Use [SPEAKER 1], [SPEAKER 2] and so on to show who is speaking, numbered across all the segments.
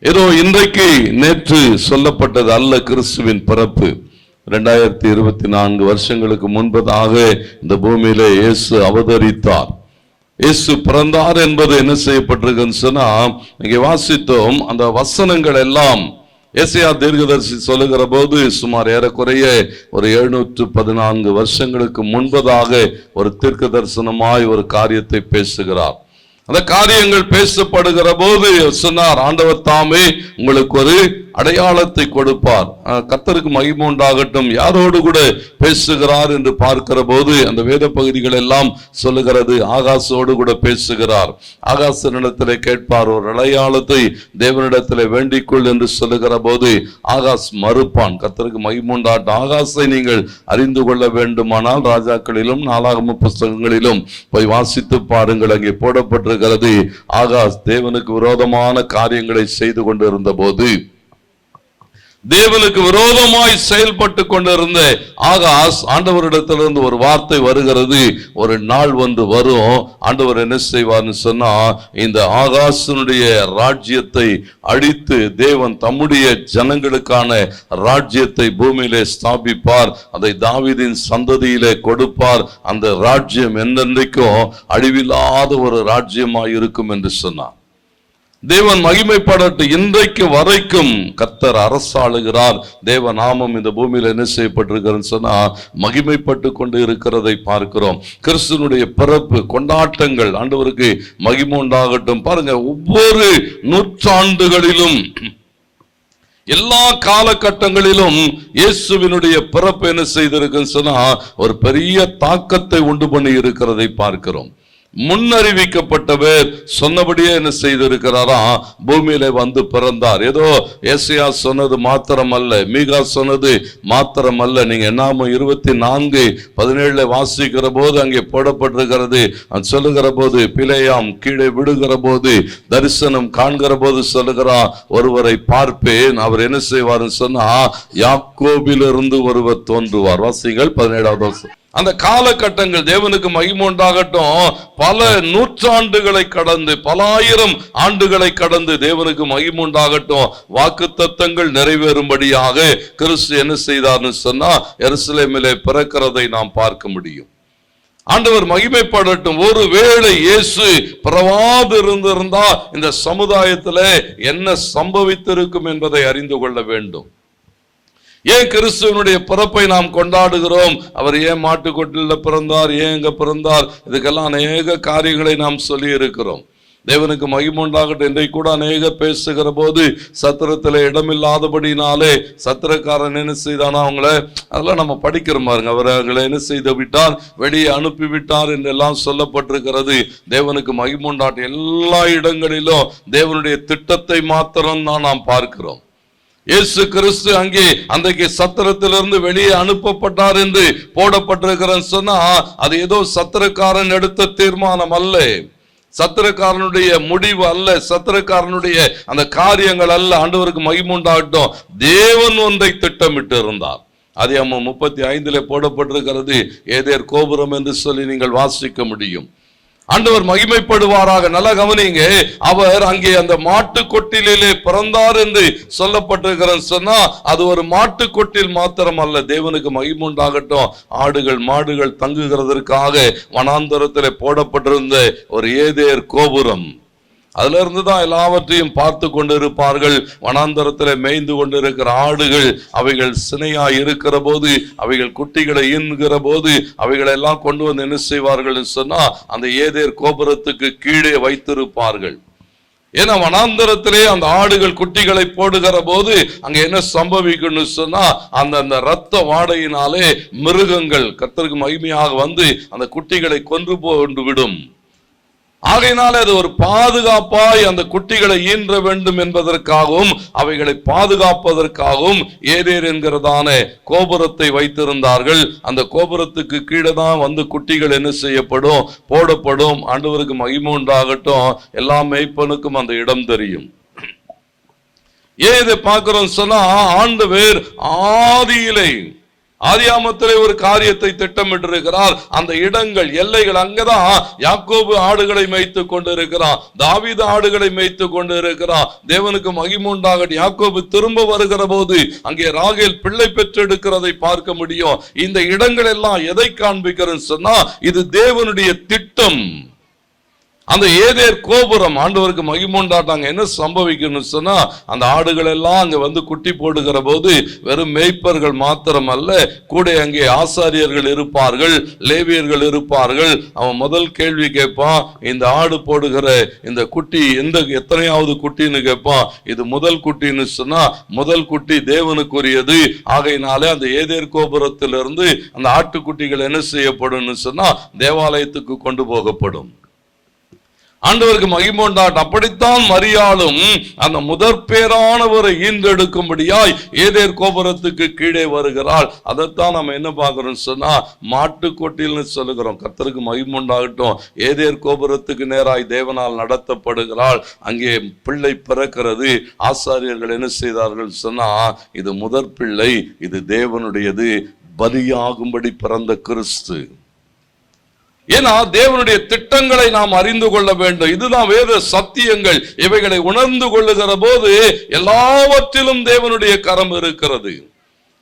[SPEAKER 1] ஏதோ இன்றைக்கு நேற்று சொல்லப்பட்டது அல்ல கிறிஸ்துவின் பிறப்பு. 2024 வருஷங்களுக்கு முன்பதாக இந்த பூமியிலே இயேசு அவதரித்தார். இயேசு பிறந்தார் என்பது என்ன செய்யப்பட்டிருக்குன்னு சொன்னா, இங்கே வாசித்தோம். அந்த வசனங்கள் எல்லாம் ஏசாயா தீர்க்கதரிசி சொல்லுகிற போது சுமார் ஏறக்குறைய ஒரு 714 வருஷங்களுக்கு முன்பதாக ஒரு தீர்க்க தரிசனமாய் ஒரு காரியத்தை பேசுகிறார். அந்த காரியங்கள் பேசப்படுகிற போது சொன்னார், ஆண்டவர் தாமே உங்களுக்கு ஒரு அடையாளத்தை கொடுப்பார். கர்த்தருக்கு மகிமை உண்டாகட்டும். யாரோடு கூட பேசுகிறார் என்று பார்க்கிற போது அந்த வேத பகுதிகள் எல்லாம் சொல்லுகிறது, ஆகாசோடு கூட பேசுகிறார். ஆகாசனிடத்திலே கேட்பார், ஒரு அடையாளத்தை தேவனிடத்திலே வேண்டிக்கொள் என்று சொல்லுகிற போது ஆகாஸ் மறுப்பான். கர்த்தருக்கு மகிமை உண்டாகட்டும். ஆகாசை நீங்கள் அறிந்து கொள்ள வேண்டுமானால் ராஜாக்களிலும் நாளாகம புஸ்தகங்களிலும் போய் வாசித்து பாருங்கள். அங்கே போடப்பட்டிருக்கிறது, ஆகாஸ் தேவனுக்கு விரோதமான காரியங்களை செய்து கொண்டிருந்த போது, தேவனுக்கு விரோதமாய் செயல்பட்டு கொண்டிருந்த ஆகாஸ், ஆண்டவரிடத்திலிருந்து ஒரு வார்த்தை வருகிறது. ஒரு நாள் வந்து வரும், ஆண்டவர் என்ன செய்வார்னு சொன்னா, இந்த ஆகாசனுடைய ராஜ்யத்தை அழித்து தேவன் தம்முடைய ஜனங்களுக்கான ராஜ்யத்தை பூமியிலே ஸ்தாபிப்பார். அதை தாவீதின் சந்ததியிலே கொடுப்பார். அந்த ராஜ்யம் என்னென்றைக்கும் அழிவில்லாத ஒரு ராஜ்யமாய் இருக்கும் என்று சொன்னார். தேவன் மகிமைப்படட்டும். இன்றைக்கு வரைக்கும் கர்த்தர் அரசாளுகிறார். தேவ நாமம் இந்த பூமியில என்ன செய்யப்பட்டிருக்கிறது சொன்னா மகிமைப்பட்டு கொண்டு இருக்கிறதை பார்க்கிறோம். கிறிஸ்துவனுடைய பிறப்பு கொண்டாட்டங்கள், ஆண்டவருக்கு மகிமை உண்டாகட்டும். பாருங்க, ஒவ்வொரு நூற்றாண்டுகளிலும் எல்லா காலகட்டங்களிலும் இயேசுவினுடைய பிறப்பு என்ன செய்திருக்குன்னு சொன்னா ஒரு பெரிய தாக்கத்தை உண்டு பண்ணி இருக்கிறதை பார்க்கிறோம். முன்னறிவிக்கப்பட்டவர் சொன்னபடியே என்ன செய்திருக்கிறாரா, பூமியில வந்து பிறந்தார். ஏதோ ஏசாயா சொன்னது மாத்திரமல்ல, மீகா சொன்னது மாத்திரமல்ல. நீங்க என்னாம 24:17 வாசிக்கிற போது அங்கே போடப்பட்டிருக்கிறது. சொல்லுகிற போது பிலேயாம் கீழே விடுகிற போது தரிசனம் காண்கிற போது சொல்லுகிறா, ஒருவரை பார்ப்பேன், அவர் என்ன செய்வார் சொன்னா யாக்கோபிலிருந்து ஒருவர் தோன்றுவார். வாசிங்கள் 17வது. அந்த காலகட்டங்கள் தேவனுக்கு மகிமை உண்டாகட்டும். பல நூற்றாண்டுகளை கடந்து, பல ஆயிரம் ஆண்டுகளை கடந்து தேவனுக்கு மகிமை உண்டாகட்டும். வாக்குத்தத்தங்கள் நிறைவேறும்படியாக கிறிஸ்து என்ன செய்தார்னு சொன்னா எருசலேமிலே பிறக்கிறதை நாம் பார்க்க முடியும். ஆண்டவர் மகிமைப்படட்டும். ஒருவேளை இயேசு பிறவாது இருந்திருந்தா இந்த சமுதாயத்துல என்ன சம்பவித்திருக்கும் என்பதை அறிந்து கொள்ள வேண்டும். ஏன் கிறிஸ்துவனுடைய பிறப்பை நாம் கொண்டாடுகிறோம்? அவர் ஏன் மாட்டுக்கொட்டில பிறந்தார், ஏன் எங்க பிறந்தார், இதுக்கெல்லாம் அநேக காரியங்களை நாம் சொல்லி இருக்கிறோம். தேவனுக்கு மகிமை உண்டாகட்டும். இன்றைக்கு கூட அநேகர் பேசுகிற போது சத்திரத்துல இடமில்லாதபடினாலே சத்திரக்காரன் என்ன செய்தானா அவங்கள, அதெல்லாம் நம்ம படிக்கிறோம் பாருங்க, அவர்களை என்ன செய்து விட்டார், வெளியே அனுப்பி விட்டார் என்றெல்லாம் சொல்லப்பட்டிருக்கிறது. தேவனுக்கு மகிமை உண்டாகட்டும். எல்லா இடங்களிலும் தேவனுடைய திட்டத்தை மாத்திரம் தான் நாம் பார்க்கிறோம். இயேசு கிறிஸ்து அங்கே அன்றைக்கு சத்திரத்திலிருந்து வெளியே அனுப்பப்பட்டார் என்று போடப்பட்டிருக்கிறன்னு சொன்னா அது ஏதோ சத்திரக்காரன் எடுத்த தீர்மானம் அல்ல, சத்திரக்காரனுடைய முடிவு அல்ல, சத்திரக்காரனுடைய அந்த காரியங்கள் அல்ல. ஆண்டவருக்கு மகிமை உண்டாகட்டும். தேவன் ஒன்றை திட்டமிட்டு இருந்தார். அது 35 போடப்பட்டிருக்கிறது. ஏதேர் கோபுரம் என்று சொல்லி நீங்கள் வாசிக்க முடியும். ஆண்டவர் மகிமைப்படுவாராக. நல்ல கவனிங்க, அவர் அங்கே அந்த மாட்டுக்கொட்டிலே பிறந்தார் என்று சொல்லப்பட்டிருக்கிறது சொன்னா அது ஒரு மாட்டுக்கொட்டில் மாத்திரம் அல்ல. தேவனுக்கு மகிமை உண்டாகட்டும். ஆடுகள் மாடுகள் தங்குகிறதற்காக வனாந்தரத்திலே போடப்பட்டிருந்த ஒரு ஏதேர் கோபுரம், அதுல இருந்துதான் எல்லாவற்றையும் பார்த்து கொண்டிருப்பார்கள். வனாந்தரத்தில் மேய்ந்து கொண்டிருக்கிற ஆடுகள் அவைகள் சினையா இருக்கிற போது, அவைகள் குட்டிகளை ஈன்கிற போது அவைகளை எல்லாம் கொண்டு வந்து என்ன செய்வார்கள் சொன்னா அந்த ஏதேர் கோபுரத்துக்கு கீழே வைத்திருப்பார்கள். ஏன்னா வனாந்தரத்திலே அந்த ஆடுகள் குட்டிகளை போடுகிற போது அங்க என்ன சம்பவிக்கும்னு சொன்னா அந்த ரத்த வாடையினாலே மிருகங்கள் கர்த்தருக்கு மகிமையாக வந்து அந்த குட்டிகளை கொன்று போண்டு விடும். ஆகையினால அது ஒரு பாதுகாப்பாய் அந்த குட்டிகளை ஈன்ற வேண்டும் என்பதற்காகவும் அவைகளை பாதுகாப்பதற்காகவும் ஏதேர் என்கிறதான கோபுரத்தை வைத்திருந்தார்கள். அந்த கோபுரத்துக்கு கீழே தான் வந்து குட்டிகள் என்ன செய்யப்படும், போடப்படும். ஆண்டவருக்கு மகிமை உண்டாகட்டும். எல்லா மேய்ப்பனுக்கும் அந்த இடம் தெரியும். ஏன் இதை பார்க்கிறோம் சொன்னா, ஆண்டவர் ஆதியாமத்திலே ஒரு காரியத்தை திட்டமிட்டிருக்கிறார். அந்த இடங்கள், எல்லைகள், அங்கதான் யாக்கோபு ஆடுகளை மேய்த்து கொண்டிருக்கிறான், தாவீது ஆடுகளை மேய்த்து கொண்டிருக்கிறான். தேவனுக்கு மகிமை உண்டாகட்டும். யாக்கோபு திரும்ப வருகிற போது அங்கே ராகேல் பிள்ளை பெற்றெடுக்கிறதை பார்க்க முடியும். இந்த இடங்கள் எல்லாம் எதை காண்பிக்கிறேன்னு சொன்னா, இது தேவனுடைய திட்டம். அந்த ஏதேர் கோபுரம், ஆண்டவருக்கு மகிமை உண்டாட்டாங்க. என்ன சம்பவிக்கணும்னு சொன்னா, அந்த ஆடுகள் எல்லாம் அங்க வந்து குட்டி போடுகிற போது வெறும் மேய்ப்பர்கள் மாத்திரம் அல்ல, கூட அங்கே ஆசாரியர்கள் இருப்பார்கள், லேவியர்கள் இருப்பார்கள். அவன் முதல் கேள்வி கேட்பான், இந்த ஆடு போடுகிற இந்த குட்டி எத்தனையாவது குட்டின்னு கேட்பான். இது முதல் குட்டின்னு சொன்னா, முதல் குட்டி தேவனுக்குரியது. ஆகையினாலே அந்த ஏதேர் கோபுரத்திலிருந்து அந்த ஆட்டுக்குட்டிகள் என்ன செய்யப்படும் சொன்னா, தேவாலயத்துக்கு கொண்டு போகப்படும். ஆண்டவருக்கு மகிமை உண்டாகட்டும். அப்படித்தான் மரியாளும் அந்த முதற் பேரானவரை ஈன்றெடுக்கும்படியாய் ஏதேர் கோபுரத்துக்கு கீழே வருகிறாள். அதைத்தான் நம்ம என்ன பார்க்கிறோம் சொன்னா, மாட்டுக்கொட்டில்னு சொல்லுகிறோம். கர்த்தருக்கு மகிமை உண்டாகட்டும். ஏதேர் கோபுரத்துக்கு நேராய் தேவனால் நடத்தப்படுகிறாள். அங்கே பிள்ளை பிறக்கிறது. ஆசாரியர்கள் என்ன செய்தார்கள் சொன்னா, இது முதற் பிள்ளை, இது தேவனுடையது, பலியாகும்படி பிறந்த கிறிஸ்து. ஏன்னா தேவனுடைய திட்டங்களை நாம் அறிந்து கொள்ள வேண்டும். இதுதான் வேத சத்தியங்கள். இவைகளை உணர்ந்து கொள்ளுகிற போது எல்லாவற்றிலும் தேவனுடைய கரம் இருக்கிறது.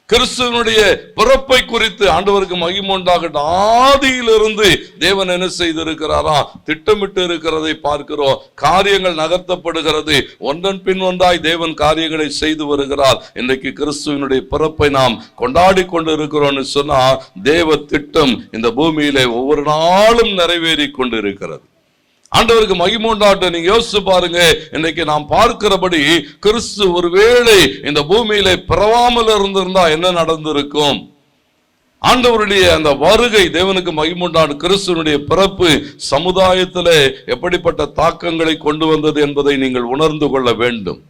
[SPEAKER 1] கிறிஸ்துவனுடைய பிறப்பை குறித்து ஆண்டவருக்கு மகிமை உண்டாகட்டும். ஆதியிலிருந்து தேவன் என்ன செய்திருக்கிறாரா, திட்டமிட்டு இருக்கிறதை பார்க்கிறோம். காரியங்கள் நகர்த்தப்படுகிறது. ஒன்றன் பின் ஒன்றாய் தேவன் காரியங்களை செய்து வருகிறார். இன்றைக்கு கிறிஸ்துவனுடைய பிறப்பை நாம் கொண்டாடி கொண்டு இருக்கிறோம்னு சொன்னா, தேவ திட்டம் இந்த பூமியிலே ஒவ்வொரு நாளும் நிறைவேறி கொண்டு இருக்கிறது. ஆண்டவருக்கு மகிமை உண்டாகட்டும். நீங்க யோசிச்சு பாருங்க, இன்னைக்கு நாம் பார்க்கிறபடி கிறிஸ்து ஒருவேளை இந்த பூமியிலே பிறவாமல் இருந்திருந்தா என்ன நடந்திருக்கும்? ஆண்டவருடைய அந்த வருகை, தேவனுக்கு மகிமை உண்டாகட்டும், கிறிஸ்துவனுடைய பிறப்பு சமுதாயத்திலே எப்படிப்பட்ட தாக்கங்களை கொண்டு வந்தது என்பதை நீங்கள் உணர்ந்து கொள்ள வேண்டும்.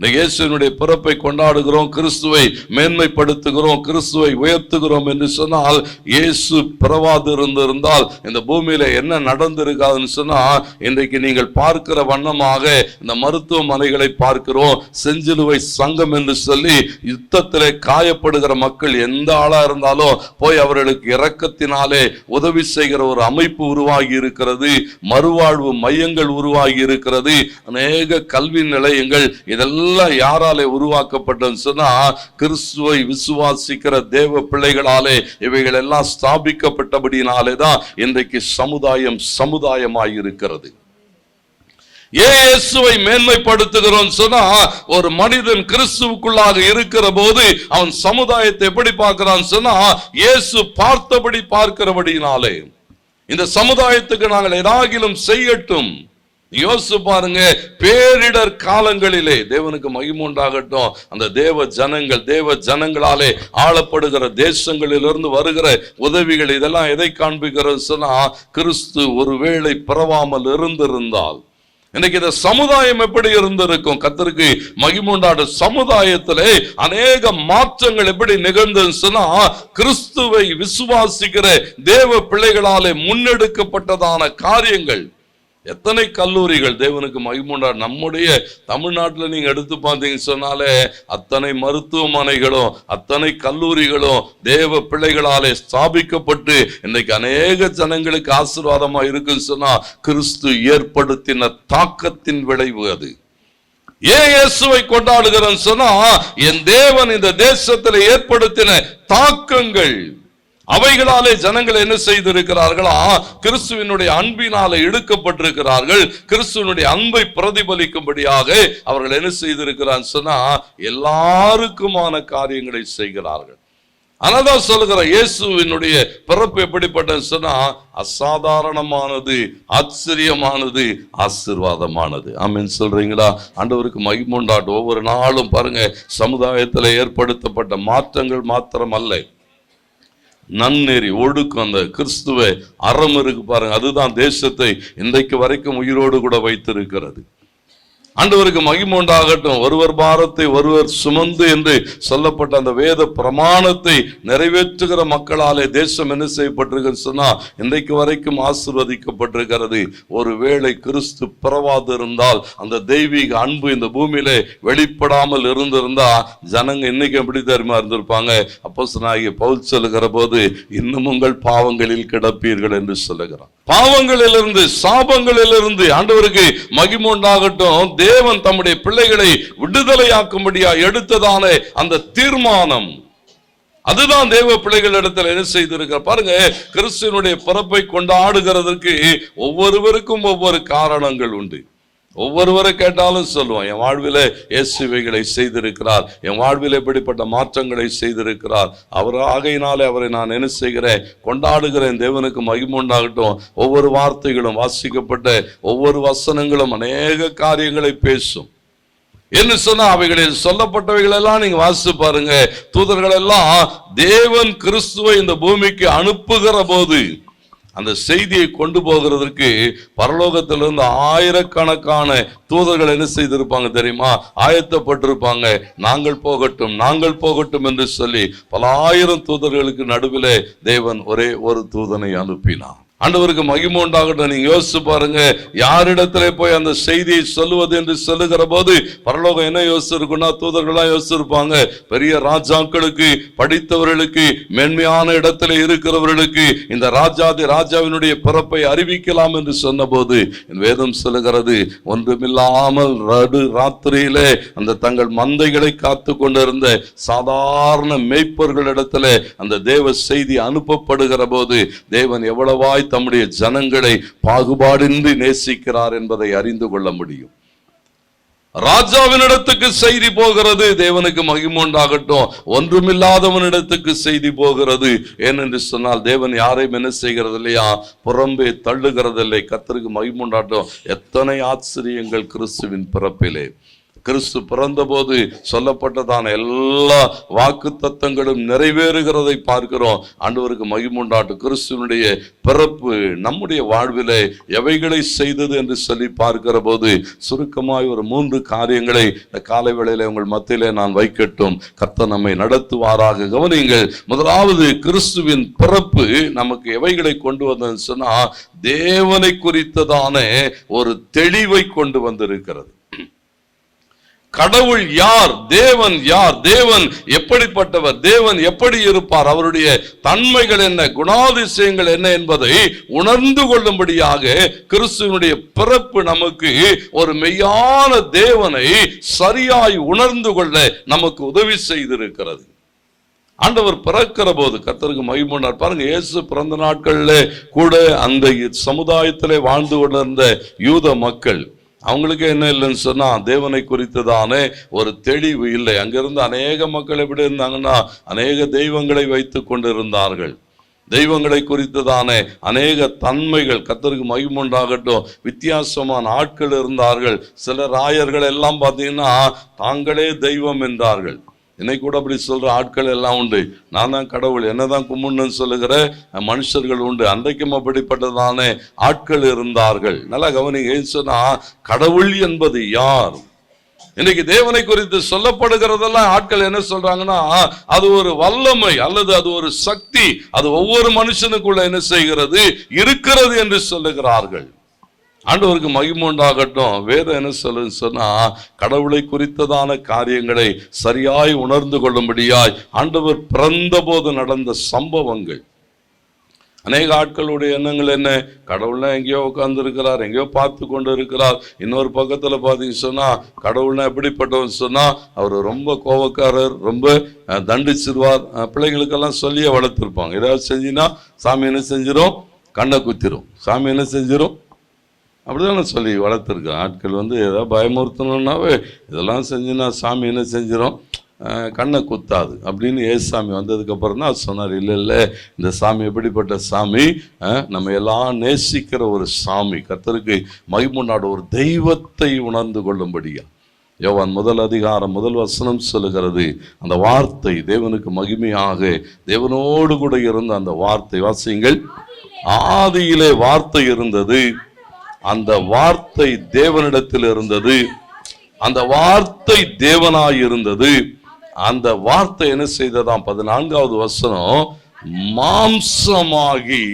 [SPEAKER 1] இயேசுவினுடைய பிறப்பை கொண்டாடுகிறோம், கிறிஸ்துவை மேன்மைப்படுத்துகிறோம், கிறிஸ்துவை உயர்த்துகிறோம் என்று சொன்னால், இயேசு பிறவாது இருந்திருந்தால் இந்த பூமியில என்ன நடந்திருக்காதுன்னு சொன்னா, இன்றைக்கு நீங்கள் பார்க்கிற வண்ணமாக இந்த மருத்துவமனைகளை பார்க்கிறோம். செஞ்சிலுவை சங்கம் என்று சொல்லி யுத்தத்திலே காயப்படுகிற மக்கள் எந்த ஆளா இருந்தாலும் போய் அவர்களுக்கு இரக்கத்தினாலே உதவி செய்கிற ஒரு அமைப்பு உருவாகி இருக்கிறது. மறுவாழ்வு மையங்கள் உருவாகி இருக்கிறது. அநேக கல்வி நிலையங்கள், இதெல்லாம் யாராலே உருவாக்கப்பட்டது சொன்னா, கிறிஸ்துவை விசுவாசிக்கிற தேவ பிள்ளைகளாலே இவைகள் எல்லாம் ஸ்தாபிக்கப்பட்டபடினாலே தான் இன்றைக்கு சமுதாயமாய் இருக்கிறது. இயேசுவை மேன்மைப்படுத்துகிறோம் சொன்னா, ஒரு மனிதன் கிறிஸ்துவுக்குள்ளாக இருக்கிற போது அவன் சமுதாயத்தை எப்படி பார்க்கிறான் சொன்னா, இயேசு பார்த்தபடி பார்க்கிறபடினாலே இந்த சமுதாயத்துக்கு நாங்கள் ஏதாகிலும் செய்யட்டும். யோசிச்சு பாருங்க, பேரிடர் காலங்களிலே தேவனுக்கு மகிமை உண்டாகட்டும், அந்த தேவ ஜனங்களாலே ஆளப்படுகிற தேசங்களிலிருந்து வருகிற உதவிகள், இதெல்லாம் எதை காண்பிக்கிறது சொன்னா, கிறிஸ்து ஒருவேளை பிறவாமல் இருந்திருந்தால் இன்னைக்கு இந்த சமுதாயம் எப்படி இருந்திருக்கும்? கர்த்தருக்கு மகிமை உண்டாகட்டும். சமுதாயத்திலே அநேக மாற்றங்கள் எப்படி நிகழ்ந்தது சொன்னா, கிறிஸ்துவை விசுவாசிக்கிற தேவ பிள்ளைகளாலே முன்னெடுக்கப்பட்டதான காரியங்கள். எத்தனை கல்லூரிகள், தேவனுக்கு மகிமை உண்டாகட்டும். நம்முடைய தமிழ்நாட்டில் நீங்க எடுத்து பார்த்தீங்கன்னு சொன்னாலே அத்தனை மருத்துவமனைகளும் அத்தனை கல்லூரிகளும் தேவ பிள்ளைகளாலே ஸ்தாபிக்கப்பட்டு இன்னைக்கு அநேக ஜனங்களுக்கு ஆசீர்வாதமா இருக்குன்னு சொன்னா, கிறிஸ்து ஏற்படுத்தின தாக்கத்தின் விளைவு அது. ஏன் இயேசுவை கொண்டாடுகிறேன்னு சொன்னா, என் தேவன் இந்த தேசத்தில் ஏற்படுத்தின தாக்கங்கள், அவைகளாலே ஜனங்கள் என்ன செய்திருக்கிறார்களா, கிறிஸ்துவினுடைய அன்பினாலே இழுக்கப்பட்டிருக்கிறார்கள். கிறிஸ்துவனுடைய அன்பை பிரதிபலிக்கும்படியாக அவர்கள் என்ன செய்திருக்கிறார் சொன்னா, எல்லாருக்குமான காரியங்களை செய்கிறார்கள். அதான் சொல்லுகிற இயேசுவினுடைய பிறப்பு எப்படிப்பட்ட சொன்னா, அசாதாரணமானது, ஆச்சரியமானது, ஆசீர்வாதமானது. ஆமென் சொல்றீங்களா? ஆண்டவருக்கு மகிமை உண்டாகட்டும். ஒவ்வொரு நாளும் பாருங்க, சமுதாயத்தில் ஏற்படுத்தப்பட்ட மாற்றங்கள் மாத்திரம் அல்ல, நன்னெறி ஒழுக்கம், அந்த கிறிஸ்துவ அறம் இருக்கு பாருங்க, அதுதான் தேசத்தை இன்றைக்கு வரைக்கும் உயிரோடு கூட வைத்திருக்கிறது. ஆண்டவருக்கு மகிமை உண்டாகட்டும். ஒருவர் பாரத்தை ஒருவர் சுமந்து என்று சொல்லப்பட்ட அந்த வேத பிரமாணத்தை நிறைவேற்றுகிற மக்களாலே தேசம் என்ன செய்யப்பட்டிருக்குன்னு சொன்னா இன்றைக்கு வரைக்கும் ஆசீர்வதிக்கப்பட்டிருக்கிறது. ஒருவேளை கிறிஸ்து பிறவாது இருந்தால், அந்த தெய்வீக அன்பு இந்த பூமியிலே வெளிப்படாமல் இருந்திருந்தா ஜனங்க இன்னைக்கு எப்படி தெரியுமா இருந்திருப்பாங்க? அப்போஸ்தலனாகிய பவுல் சொல்லுகிற போது, இன்னும் உங்கள் பாவங்களில் கிடப்பீர்கள் என்று சொல்லுகிறார். பாவங்களிலிருந்து, சாபங்களிலிருந்து ஆண்டவருக்கு மகிமை உண்டாகட்டும். தேவன் தம்முடைய பிள்ளைகளை விடுதலையாக்கும்படியா எடுத்ததான அந்த தீர்மானம், அதுதான் தேவ பிள்ளைகள் இடத்துல என்ன செய்திருக்கிறார் பாருங்க. கிறிஸ்துவனுடைய பிறப்பை கொண்டாடுகிறதற்கு ஒவ்வொருவருக்கும் ஒவ்வொரு காரணங்கள் உண்டு. ஒவ்வொருவரை கேட்டாலும் சொல்லுவோம், என் வாழ்வில இயேசு இவைகளை செய்திருக்கிறார், என் வாழ்வில் எப்படிப்பட்ட மாற்றங்களை செய்திருக்கிறார், அவர் ஆகையினாலே அவரை நான் என்ன செய்கிறேன், கொண்டாடுகிறேன். தேவனுக்கு மகிமை உண்டாகட்டும். ஒவ்வொரு வார்த்தைகளும், வாசிக்கப்பட்ட ஒவ்வொரு வசனங்களும் அநேக காரியங்களை பேசும். என்ன சொன்னா அவைகளில் சொல்லப்பட்டவைகள் எல்லாம் நீங்க வாசித்து பாருங்க. தூதர்கள் எல்லாம் தேவன் கிறிஸ்துவை இந்த பூமிக்கு அனுப்புகிற போது அந்த செய்தியை கொண்டு போகிறதற்கு பரலோகத்திலிருந்து ஆயிரக்கணக்கான தூதர்கள் என்ன செய்திருப்பாங்க தெரியுமா? ஆயத்தப்பட்டிருப்பாங்க. நாங்கள் போகட்டும், நாங்கள் போகட்டும் என்று சொல்லி பல ஆயிரம் தூதர்களுக்கு நடுவிலே தேவன் ஒரே ஒரு தூதனை அனுப்பினார். ஆண்டவருக்கு மகிமை உண்டாகட்டும். நீங்க யோசிச்சு பாருங்க, யாரிடத்திலே போய் அந்த செய்தியை சொல்லுவது என்று சொல்லுகிற போது பரலோகம் என்ன யோசிச்சிருக்குன்னா, தூதர்களா யோசிச்சிருப்பாங்க, பெரிய ராஜாக்களுக்கு, படித்தவர்களுக்கு, மேன்மையான இடத்துல இருக்கிறவர்களுக்கு இந்த ராஜாவினுடைய பிறப்பை அறிவிக்கலாம் என்று சொன்ன போது வேதம் சொல்லுகிறது, ஒன்றுமில்லாமல் ராத்திரியிலே அந்த தங்கள் மந்தைகளை காத்து கொண்டிருந்த சாதாரண மேய்ப்பர்களிடத்துல அந்த தேவ செய்தி அனுப்பப்படுகிற போது தேவன் எவ்வளவாய் தம்முடைய ஜனங்களை பாகுபாடின்றி நேசிக்கிறார் என்பதை அறிந்து கொள்ள முடியும். ராஜாவினிடத்துக்கு செய்தி போகிறது, தேவனுக்கு மகிமை உண்டாகட்டும். ஒன்றுமில்லாதவனிடத்துக்கு செய்தி போகிறது. ஏனென்று சொன்னால் தேவன் யாரையும் என்ன செய்கிறது இல்லையா, புறம்பே தள்ளுகிறதில்லை. கர்த்தருக்கு மகிமை உண்டாகட்டும். எத்தனை ஆச்சரியங்கள் கிறிஸ்துவின் பிறப்பிலே. கிறிஸ்து பிறந்த போது சொல்லப்பட்டதான எல்லா வாக்கு தத்தங்களும் நிறைவேறுகிறதை பார்க்கிறோம். ஆண்டவருக்கு மகிமை உண்டாகட்டும். கிறிஸ்துவனுடைய பிறப்பு நம்முடைய வாழ்விலே எவைகளை செய்தது என்று சொல்லி பார்க்கிற போது சுருக்கமாய் ஒரு 3 காரியங்களை இந்த காலை வேளையிலே உங்கள் மத்தியிலே நான் வைக்கட்டும். கர்த்தர் நம்மை நடத்துவாராக. கவனியுங்கள். முதலாவது, கிறிஸ்துவின் பிறப்பு நமக்கு எவைகளை கொண்டு வந்ததுன்னு சொன்னா தேவனை குறித்ததான ஒரு தெளிவை கொண்டு வந்திருக்கிறது. கடவுள் யார், தேவன் யார், தேவன் எப்படிப்பட்டவர், தேவன் எப்படி இருப்பார், அவருடைய தன்மைகள் என்ன, குணாதிசயங்கள் என்ன என்பதை உணர்ந்து கொள்ளும்படியாக கிறிஸ்துவனுடைய பிறப்பு நமக்கு ஒரு மெய்யான தேவனை சரியாய் உணர்ந்து கொள்ள நமக்கு உதவி செய்திருக்கிறது. ஆண்டவர் பிறக்கிற போது கர்த்தருக்கு மகிமை பாருங்க. இயேசு பிறந்த நாட்கள்ல கூட அந்த சமுதாயத்திலே வாழ்ந்து கொண்டிருந்த யூத மக்கள், அவங்களுக்கு என்ன இல்லைன்னு சொன்னா தேவனை குறித்ததான ஒரு தெளிவு இல்லை. அங்கிருந்து அநேக மக்கள் எப்படி இருந்தாங்கன்னா அநேக தெய்வங்களை வைத்து கொண்டு இருந்தார்கள். தெய்வங்களை குறித்ததான அநேக தன்மைகள், கர்த்தருக்கு மகிமை உண்டாகட்டும், வித்தியாசமான ஆட்கள் இருந்தார்கள். சில ராயர்கள் எல்லாம் பார்த்தீங்கன்னா தாங்களே தெய்வம் என்றார்கள். இன்னைக்கு கூட அப்படி சொல்ற ஆட்கள் எல்லாம் உண்டு. நான் தான் கடவுள், என்னதான் கும்பிடணும்னு சொல்லுகிற மனுஷர்கள் உண்டு. அன்றைக்கும் அப்படிப்பட்டதான ஆட்கள் இருந்தார்கள். நல்லா கவனிங்க. சொன்னா கடவுள் என்பது யார்? இன்னைக்கு தேவனை குறித்து சொல்லப்படுகிறதெல்லாம் ஆட்கள் என்ன சொல்றாங்கன்னா அது ஒரு வல்லமை அல்லது அது ஒரு சக்தி, அது ஒவ்வொரு மனுஷனுக்குள்ள என்ன செய்கிறது, இருக்கிறது என்று சொல்லுகிறார்கள். ஆண்டவருக்கு மகிமை உண்டாகட்டும். வேதம் என்ன சொல்லுன்னு சொன்னா கடவுளை குறித்ததான காரியங்களை சரியாய் உணர்ந்து கொள்ளும்படியாய் ஆண்டவர் பிறந்த போது நடந்த சம்பவங்கள். அநேக ஆட்களுடைய எண்ணங்கள் என்ன, கடவுள்னா எங்கேயோ உட்கார்ந்து இருக்கிறார், எங்கேயோ பார்த்து கொண்டு இருக்கிறார். இன்னொரு பக்கத்துல பாத்தீங்க சொன்னா கடவுள்னா எப்படிப்பட்டவன் சொன்னா அவர் ரொம்ப கோபக்காரர், ரொம்ப தண்டிச்சிருவார். பிள்ளைங்களுக்கெல்லாம் சொல்லியே வளர்த்துருப்பாங்க. ஏதாவது செஞ்சினா சாமி என்ன செஞ்சிடும், கண்ணை குத்திரும். சாமி என்ன செஞ்சிடும், அப்படிதான் சொல்லி வளர்த்துருக்கேன். ஆட்கள் ஏதாவது பயமுறுத்தணும்னாவே இதெல்லாம் செஞ்சுன்னா சாமி என்ன செஞ்சிடும், கண்ணை குத்தாது அப்படின்னு. ஏசாமி வந்ததுக்கப்புறம் தான் சொன்னார், இல்லை இந்த சாமி எப்படிப்பட்ட சாமி, நம்ம எல்லாம் நேசிக்கிற ஒரு சாமி, கர்த்தருக்கு மகிமுண்டாட ஒரு தெய்வத்தை உணர்ந்து கொள்ளும்படியா. யோவான் 1 அதிகாரம் 1 வசனம் சொல்லுகிறது, அந்த வார்த்தை தேவனுக்கு மகிமையாக தேவனோடு கூட இருந்த அந்த வார்த்தை, வாசியுங்கள், ஆதியிலே வார்த்தை இருந்தது, அந்த வார்த்தை தேவனிடத்தில் இருந்தது, அந்த வார்த்தை தேவனாய் இருந்தது. அந்த வார்த்தை என்ன செய்ததாம்? 14வது வசனம், மாம்சமாகி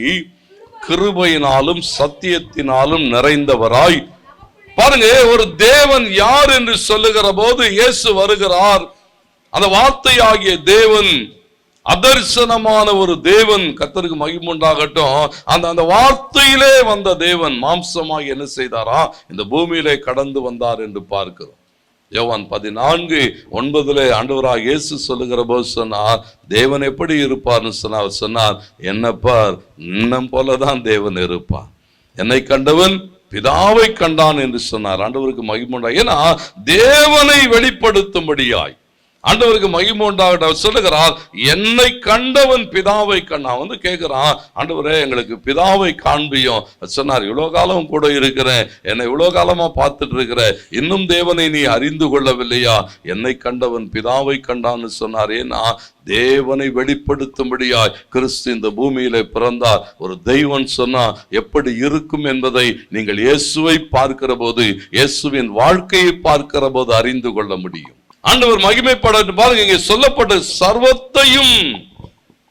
[SPEAKER 1] கிருபையினாலும் சத்தியத்தினாலும் நிறைந்தவராய். பாருங்க, ஒரு தேவன் யார் என்று சொல்லுகிற போது இயேசு வருகிறார். அந்த வார்த்தையாகிய தேவன் அதர்சனமான ஒரு தேவன். கர்த்தருக்கு மகிமை உண்டாகட்டும். அந்த வார்த்தையிலே வந்த தேவன் மாம்சமாகி என்ன செய்தாரா? இந்த பூமியிலே கடந்து வந்தார் என்று பார்க்கிறோம். யோவான் 14:9 ஆண்டவராக இயேசு சொல்லுகிற போது சொன்னார், தேவன் எப்படி இருப்பார்னு சொன்னார், என்னப்பார் இன்னம் போலதான் தேவன் இருப்பார், என்னை கண்டவன் பிதாவை கண்டான் என்று சொன்னார். ஆண்டவருக்கு மகிமை உண்டாக. ஏன்னா தேவனை வெளிப்படுத்தும்படியாய் ஆண்டவருக்கு மகிமை உண்டாகட்டும் சொல்லுகிறார், என்னை கண்டவன் பிதாவை கண்டான். கேட்கிறான், ஆண்டவரே எங்களுக்கு பிதாவை காண்பியும் சொன்னார். இவ்வளவு காலம் கூட இருக்கிறேன், என்னை இவ்வளவு காலமா பார்த்துட்டு இருக்கிற, இன்னும் தேவனை நீ அறிந்து கொள்ளவில்லையா? என்னை கண்டவன் பிதாவை கண்டான்னு சொன்னார். ஏன்னா தேவனை வெளிப்படுத்தும்படியாய் கிறிஸ்து இந்த பூமியில பிறந்தார். ஒரு தெய்வம் சொன்னா எப்படி இருக்கும் என்பதை நீங்கள் இயேசுவை பார்க்கிற போது, இயேசுவின் வாழ்க்கையை பார்க்கிற போது அறிந்து கொள்ள முடியும். ஆண்டவர் மகிமைப்பட பாருங்க, இங்கே சொல்லப்பட்ட சர்வத்தையும்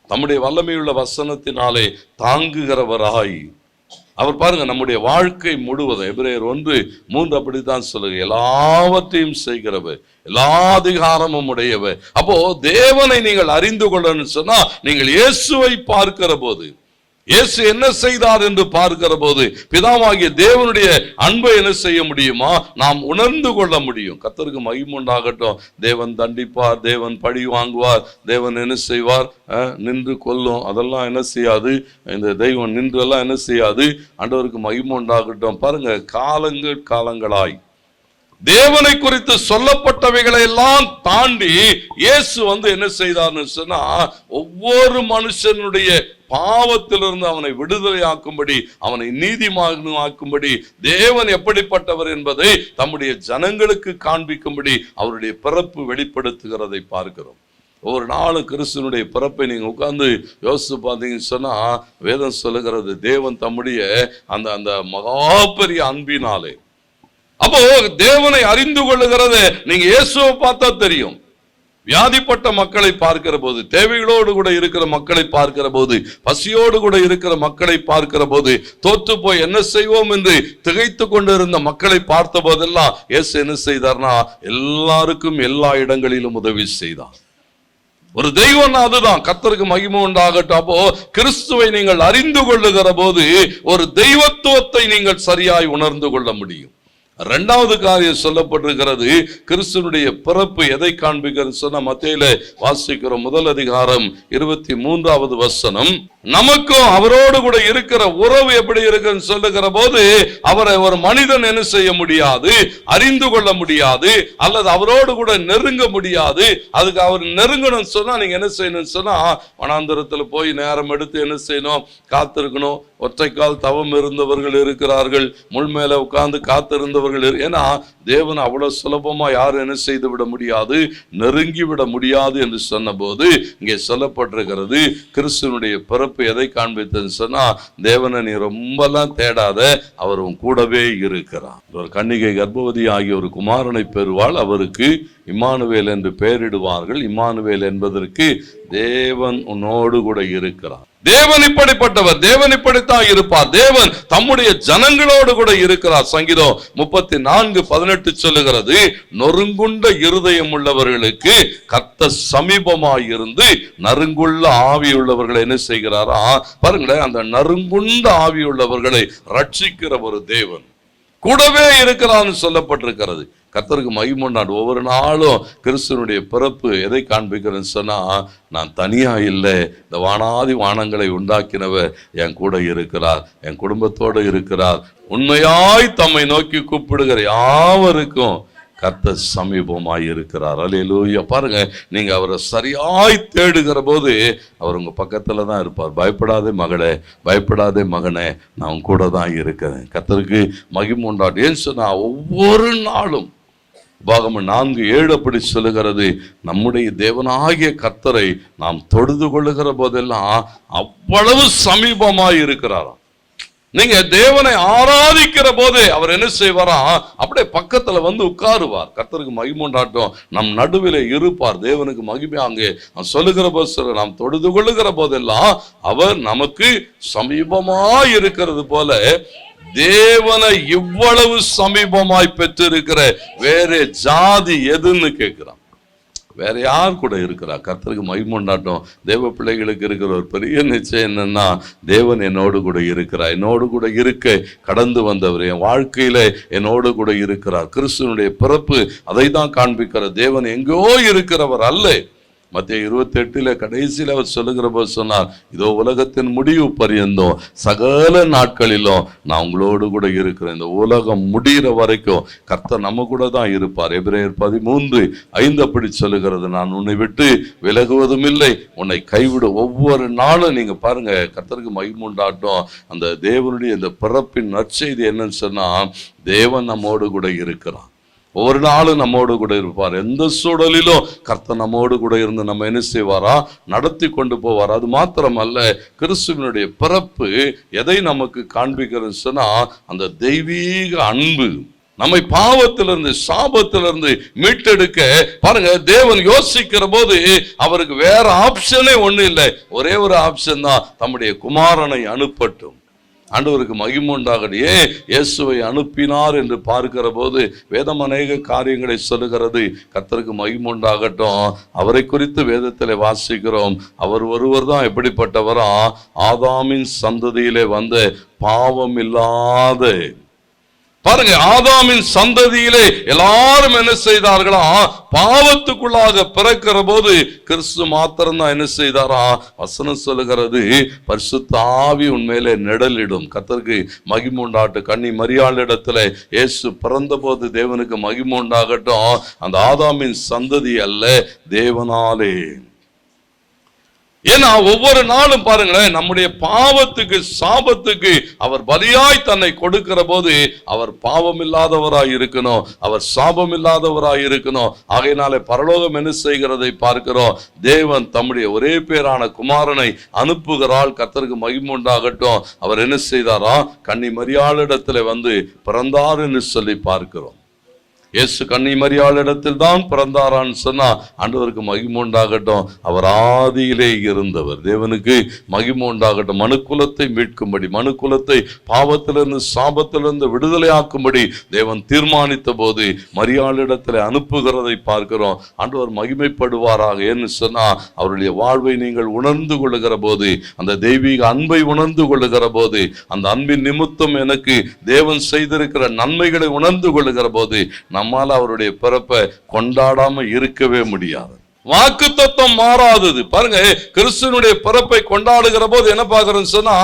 [SPEAKER 1] நம்முடைய வல்லமையுள்ள வசனத்தினாலே தாங்குகிறவராய் அவர். பாருங்க, நம்முடைய வாழ்க்கை முழுவதும் எபிரேயர் 1:3 அப்படித்தான் சொல்லுங்க, எல்லாவற்றையும் செய்கிறவர், எல்லா அதிகாரமும் உடையவர். அப்போ தேவனை நீங்கள் அறிந்து கொள்ளணும்னு சொன்னா நீங்கள் இயேசுவை பார்க்கிற போது, இயேசு என்ன செய்தார் என்று பார்க்கிற போது, பிதாவாகிய தேவனுடைய அன்பை என்ன செய்ய முடியுமா? நாம் உணர்ந்து கொள்ள முடியும். கர்த்தருக்கு மகிமை உண்டாகட்டும். தேவன் தண்டிப்பார், தேவன் பழி வாங்குவார், தேவன் என்ன செய்வார்? நின்று கொல்லும். அதெல்லாம் என்ன செய்யாது, இந்த தெய்வம் நின்றெல்லாம் என்ன செய்யாது. ஆண்டவருக்கு மகிமை உண்டாகட்டும். பாருங்க, காலங்களாய் தேவனை குறித்து சொல்லப்பட்டவைகளை எல்லாம் தாண்டி இயேசு என்ன செய்தார்னு சொன்னா, ஒவ்வொரு மனுஷனுடைய பாவத்திலிருந்து அவனை விடுதலையாக்கும்படி, அவனை நீதிமானாக்கும்படி, தேவன் எப்படிப்பட்டவர் என்பதை தம்முடைய ஜனங்களுக்கு காண்பிக்கும்படி அவருடைய பிறப்பு வெளிப்படுத்துகிறதை பார்க்கிறோம். ஒவ்வொரு நாளும் கிறிஸ்துவனுடைய பிறப்பை நீங்க உட்கார்ந்து யோசிச்சு பார்த்தீங்கன்னு சொன்னா, வேதம் சொல்லுகிறது, தேவன் தம்முடைய அந்த மகா பெரிய அன்பினாலே. அப்போ தேவனை அறிந்து கொள்ளுகிறது நீங்க இயேசுவை பார்த்தா தெரியும். வியாதிப்பட்ட மக்களை பார்க்கிற போது, தேவைகளோடு கூட இருக்கிற மக்களை பார்க்கிற போது, பசியோடு கூட இருக்கிற மக்களை பார்க்கிற போது, தோற்று போய் என்ன செய்வோம் என்று திகைத்து கொண்டிருந்த மக்களை பார்த்த போதெல்லாம் இயேசு என்ன செய்தார்னா, எல்லாருக்கும் எல்லா இடங்களிலும் உதவி செய்தார். ஒரு தெய்வம் அதுதான். கர்த்தருக்கு மகிமை உண்டாகட்டும். அப்போ கிறிஸ்துவை நீங்கள் அறிந்து கொள்ளுகிற போது ஒரு தெய்வத்துவத்தை நீங்கள் சரியாய் உணர்ந்து கொள்ள முடியும். இரண்டாவது காரியம் சொல்லப்பட்டிருக்கிறது, கிறிஸ்துவனுடைய பிறப்பு எதை காண்பிக்கிறது சொன்ன மத்தேயுல வாசிக்கிறோம். 1:23 வசனம், நமக்கும் அவரோடு கூட இருக்கிற உறவு எப்படி இருக்குன்னு சொல்லுகிற போது, அவரை ஒரு மனிதன் என்ன செய்ய முடியாது, அறிந்து கொள்ள முடியாது, அல்லது அவரோடு கூட நெருங்க முடியாது. அதுக்கு அவர் நெருங்கணும்னு சொன்னா நீங்க என்ன செய்யணும்னு சொன்னா, வனாந்தரத்துல போய் நேரம் எடுத்து என்ன செய்யணும், காத்திருக்கணும். ஒற்றைக்கால் தவம் இருந்தவர்கள் இருக்கிறார்கள், முள் மேல உட்கார்ந்து காத்திருந்தவர்கள். ஏன்னா தேவன் அவ்வளவு சுலபமா யாரும் என்ன செய்து விட முடியாது, நெருங்கி விட முடியாது என்று சொன்ன போது இங்கே சொல்லப்பட்டிருக்கிறது, கிறிஸ்துவனுடைய பிறப்பு எதை காண்பித்தது சொன்னா, தேவனை நீ ரொம்பலாம் தேடாத, அவர் கூடவே இருக்கிறார். ஒரு கன்னிகை கர்ப்பவதி ஆகிய ஒரு குமாரனை பெறுவாள், அவருக்கு இம்மானுவேல் என்று பெயரிடுவார்கள். இம்மானுவேல் என்பதற்கு தேவன் உன்னோடு கூட இருக்கிறார். தேவன் இப்படிப்பட்டவர், தேவன் இப்படித்தான் இருப்பார், தேவன் தம்முடைய ஜனங்களோடு கூட இருக்கிறார். சங்கீதம் 34:18 சொல்லுகிறது, நொறுங்குண்ட இருதயம் உள்ளவர்களுக்கு கர்த்தர் சமீபமாயிருந்து நறுங்குள்ள ஆவியுள்ளவர்களை என்ன செய்கிறாரா? பாருங்களேன், அந்த நறுங்குண்ட ஆவியுள்ளவர்களை ரட்சிக்கிற ஒரு தேவன் கூடவே இருக்கிறான்னு சொல்லப்பட்டிருக்கிறது. கர்த்தருக்கு மகிமை உண்டாகட்டும். ஒவ்வொரு நாளும் கிறிஸ்துவனுடைய பிறப்பு எதை காண்பிக்கிறேன்னு சொன்னா, நான் தனியா இல்லை, இந்த வானாதி வானங்களை உண்டாக்கினவர் என் கூட இருக்கிறார், என் குடும்பத்தோடு இருக்கிறார். உண்மையாய் தம்மை நோக்கி கூப்பிடுகிற யாவருக்கும் கர்த்தர் சமீபமாய் இருக்கிறார். அல்லேலூயா. பாருங்க, நீங்க அவரை சரியாய் தேடுகிற போது அவர் உங்க பக்கத்துல தான் இருப்பார். பயப்படாதே மகளே, பயப்படாதே மகனே, நான் கூட தான் இருக்கிறேன். கர்த்தருக்கு மகிமை உண்டாகட்டும். ஏன்னு சொன்னா, ஒவ்வொரு நாளும் உபாகமம் 4:7 அப்படி சொல்லுகிறது, நம்முடைய தேவனாகிய கர்த்தரை நாம் தொழுது கொள்ளுகிற போதெல்லாம் அவ்வளவு சமீபமாய் இருக்கிறாராம். நீங்க தேவனை ஆராதிக்கிற போது அவர் என்ன செய்வாரா, அப்படியே பக்கத்துல வந்து உட்காருவார். கர்த்தருக்கு மகிமை உண்டாட்டும், நம் நடுவிலே இருப்பார். தேவனுக்கு மகிமை. அங்கே சொல்லுகிற போது, நாம் தொழுது கொள்ளுகிற போதெல்லாம் அவர் நமக்கு சமீபமாய் இருக்கிறது போல, தேவனை இவ்வளவு சமீபமாய் பெற்றிருக்கிற வேற ஜாதி எதுன்னு கேட்கிறான். வேற யார் கூட இருக்கிறா? கர்த்தருக்கு மகிமை உண்டாட்டும். தேவ பிள்ளைகளுக்கு இருக்கிற ஒரு பெரிய நிச்சயம் என்னன்னா, தேவன் என்னோடு கூட இருக்கிறார். என்னோடு கூட இருக்க கடந்து வந்தவர், என் வாழ்க்கையில என்னோடு கூட இருக்கிறார். கிறிஸ்துவனுடைய பிறப்பு அதை தான் காண்பிக்கிற. தேவன் எங்கோ இருக்கிறவர் அல்ல. மத்திய 28 கடைசியில் அவர் சொல்லுகிற போது சொன்னார், இதோ உலகத்தின் முடிவு பரியந்தம் சகல நாட்களிலும் நான் உங்களோடு கூட இருக்கிறேன். இந்த உலகம் முடிகிற வரைக்கும் கர்த்தர் நம்ம கூட தான் இருப்பார். எபிரேயர் 13:5 அப்படி சொல்லுகிறது, நான் உன்னை விட்டு விலகுவதும் இல்லை, உன்னை கைவிட. ஒவ்வொரு நாளும் நீங்க பாருங்க, கர்த்தருக்கு மகிமை உண்டாட்டும். அந்த தேவனுடைய இந்த பிறப்பின் நற்செய்தி என்னன்னு சொன்னா, தேவன் நம்மோடு கூட இருக்கிறான். ஒவ்வொரு நாளும் நம்மோடு கூட இருப்பார். எந்த சூழலிலும் கர்த்தர் நம்மோடு கூட இருந்து நம்ம என்ன செய்வாரா, நடத்தி கொண்டு போவார். அது மாத்திரமல்ல, கிறிஸ்துவினுடைய பிறப்பு எதை நமக்கு காண்பிக்கிறது சொன்னா, அந்த தெய்வீக அன்பு நம்மை பாவத்திலிருந்து சாபத்திலிருந்து மீட்டெடுக்க. பாருங்க, தேவன் யோசிக்கிற போது அவருக்கு வேற ஆப்ஷனே ஒண்ணு இல்லை. ஒரே ஒரு ஆப்ஷன் தான், தம்முடைய குமாரனை அனுப்பட்டும். ஆண்டவருக்கு மகிமை உண்டாகட்டும். ஏன் இயேசுவை அனுப்பினார் என்று பார்க்கிற போது வேதம் அநேக காரியங்களை சொல்லுகிறது. கர்த்தருக்கு மகிமை உண்டாகட்டும். அவரை குறித்து வேதத்தில் வாசிக்கிறோம், அவர் ஒருவர் தான் எப்படிப்பட்டவரா, ஆதாமின் சந்ததியிலே வந்த பாவம் இல்லாத. பாருங்க, ஆதாமின் சந்ததியிலே எல்லாரும் என்ன செய்தார்களா, பாவத்துக்குள்ளாக பிறக்கிற போது கிறிஸ்து மாத்திரம் தான் என்ன செய்தாரா, வசனம் சொல்லுகிறது, பரிசுத்த ஆவி உண்மையிலே நிழலிடும். கர்த்தருக்கு மகிமை உண்டாகட்டும். கன்னி மரியாள் இடத்துல இயேசு பிறந்த போது தேவனுக்கு மகிமை உண்டாகட்டும். அந்த ஆதாமின் சந்ததி அல்ல, தேவனாலே. ஏன்னா ஒவ்வொரு நாளும் பாருங்களேன், நம்முடைய பாவத்துக்கு சாபத்துக்கு அவர் பலியாய் தன்னை கொடுக்கிற போது அவர் பாவம் இல்லாதவராய் இருக்கணும், அவர் சாபம் இல்லாதவராய் இருக்கணும். ஆகையினாலே பரலோகம் என்ன செய்கிறதை பார்க்கிறோம், தேவன் தம்முடைய ஒரே பேரான குமாரனை அனுப்புகிறாள். கர்த்தருக்கு மகிமை உண்டாகட்டும். அவர் என்ன செய்தாரா, கன்னி மரியாளிடத்துல வந்து பிறந்தார் என்று சொல்லி பார்க்கிறோம். இயேசு கன்னி மரியாளிடத்தில் தான் பிறந்தாரான்னு சொன்னா, ஆண்டவருக்கு மகிமை உண்டாகட்டும். அவர் ஆதியிலே இருந்தவர். தேவனுக்கு மகிமை உண்டாகட்டும். மனுக்குலத்தை மீட்கும்படி, மனுக்குலத்தை பாவத்திலிருந்து சாபத்திலிருந்து விடுதலையாக்கும்படி தேவன் தீர்மானித்த போது மரியாளிடத்தில் அனுப்புகிறதை பார்க்கிறோம். ஆண்டவர் மகிமைப்படுவாராக. ஏன்னு சொன்னா, அவருடைய வாழ்வை நீங்கள் உணர்ந்து கொள்ளுகிற போது, அந்த தெய்வீக அன்பை உணர்ந்து கொள்ளுகிற போது, அந்த அன்பின் நிமித்தம் எனக்கு தேவன் செய்திருக்கிற நன்மைகளை உணர்ந்து கொள்ளுகிற போது, நம்மால் அவருடைய பிறப்பை கொண்டாடாம இருக்கவே முடியாது. வாக்குத்தத்தம் மாறாதது. பாருங்க, கிறிஸ்துவனுடைய பிறப்பை கொண்டாடுகிற போது என்ன பார்க்கிறோம் சொன்னா,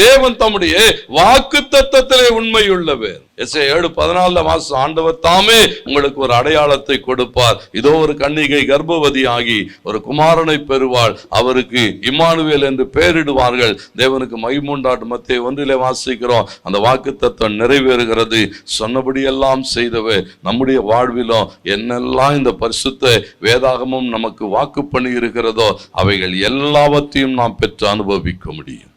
[SPEAKER 1] தேவன் தம்முடைய வாக்குத்தத்தத்திலே உண்மையுள்ளவர். எஸ்ஐயா 7:14 ஆண்டவர் தாமே உங்களுக்கு ஒரு அடையாளத்தை கொடுப்பார். இதோ ஒரு கன்னிகை கர்ப்பவதி ஆகி ஒரு குமாரனை பெறுவாள், அவருக்கு இம்மானுவேல் என்று பெயரிடுவார்கள். தேவனுக்கு மகிமை உண்டாகட்டும். மத்தேயு 1 வாசிக்கிறோம், அந்த வாக்குத்தத்தம் நிறைவேறுகிறது. சொன்னபடியெல்லாம் செய்தவர் நம்முடைய வாழ்விலும் என்னெல்லாம் இந்த பரிசுத்த வேதாகமும் நமக்கு வாக்கு பண்ணி இருக்கிறதோ, அவைகள் எல்லாவற்றையும் நாம் பெற்று அனுபவிக்க முடியும்.